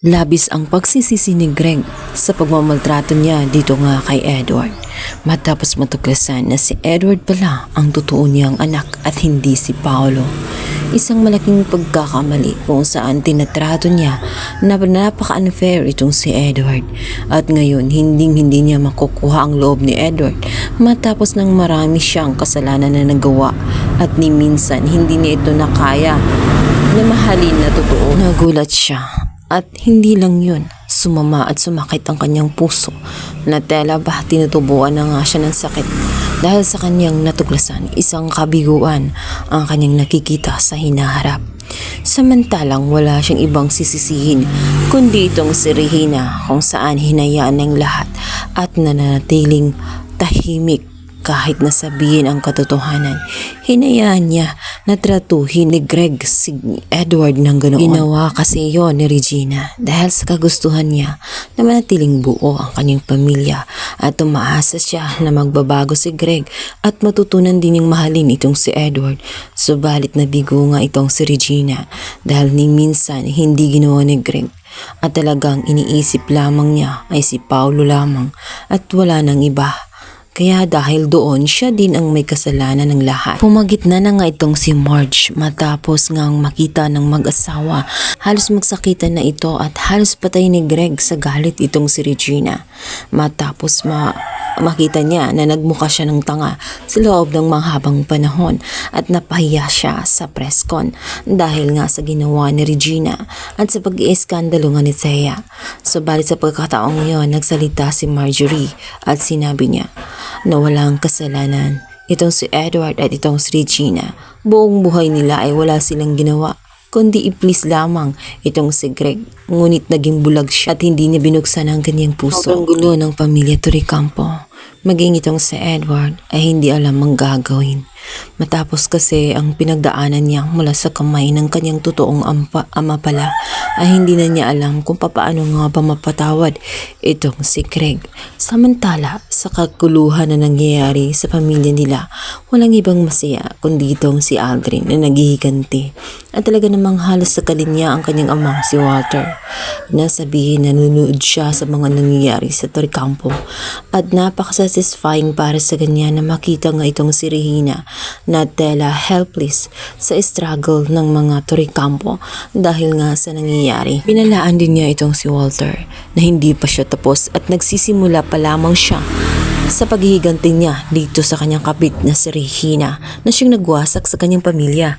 Labis ang pagsisisi ni Greg sa pagmamaltrato niya dito nga kay Edward. Matapos matuklasan na si Edward pala ang totoo niyang anak at hindi si Paolo. Isang malaking pagkakamali kung saan tinatrato niya na napaka-unfair itong si Edward. At ngayon hindi niya makukuha ang loob ni Edward matapos ng marami siyang kasalanan na nagawa at ni minsan hindi niya ito nakaya na mahalin na totoo. Nagulat siya. At hindi lang yun, sumama at sumakit ang kanyang puso na tela ba tinutubuan na nga siya ng sakit dahil sa kanyang natuklasan isang kabiguan ang kanyang nakikita sa hinaharap. Samantalang wala siyang ibang sisisihin kundi itong si Regina kung saan hinayaan ng lahat at nananatiling tahimik. Kahit nasabihin ang katotohanan, hinayaan niya na tratuhin ni Greg si Edward ng ganoon. Ginawa kasi yon ni Regina dahil sa kagustuhan niya na manatiling buo ang kanyang pamilya at umaasa siya na magbabago si Greg at matutunan din niyang mahalin itong si Edward. Subalit nabigo nga itong si Regina dahil ni minsan hindi ginawa ni Greg at talagang iniisip lamang niya ay si Paolo lamang at wala nang iba. Kaya dahil doon, siya din ang may kasalanan ng lahat. Pumagitna na nga itong si Marge matapos ngang makita ng mag-asawa. Halos magsakitan na ito at halos patay ni Greg sa galit itong si Regina. Matapos makita niya na nagmukha siya ng tanga sa loob ng mahabang panahon at napahiya siya sa presscon dahil nga sa ginawa ni Regina at sa pag-iiskandalo nga ni Thea. Subalit sa pagkakataong yon, nagsalita si Marjorie at sinabi niya na walang kasalanan itong si Edward at itong si Regina. Buong buhay nila ay wala silang ginawa kundi i-please lamang itong si Greg. Ngunit naging bulag siya at hindi niya binuksan ang kanyang puso. Sobrang gulo ng pamilya Torrecampo. Maging itong si Edward ay hindi alam ang gagawin. Matapos kasi ang pinagdaanan niya mula sa kamay ng kanyang totoong ama pala ay hindi na niya alam kung paano nga ba mapatawad itong si Greg. Samantala sa kaguluhan na nangyayari sa pamilya nila, walang ibang masaya kundi itong si Aldrin na naghihiganti. At talaga namang halos sa kalinya ang kanyang ama si Walter. Nasabihin na nanonood siya sa mga nangyayari sa Torrecampo at napaka-satisfying para sa kanya na makita nga itong si Regina na tela helpless sa struggle ng mga Torrecampo dahil nga sa nangyayari. Pinalaan din niya itong si Walter na hindi pa siya tapos at nagsisimula pa lamang siya sa paghihiganti niya dito sa kanyang kabit na si Regina na siyang nagwasak sa kanyang pamilya.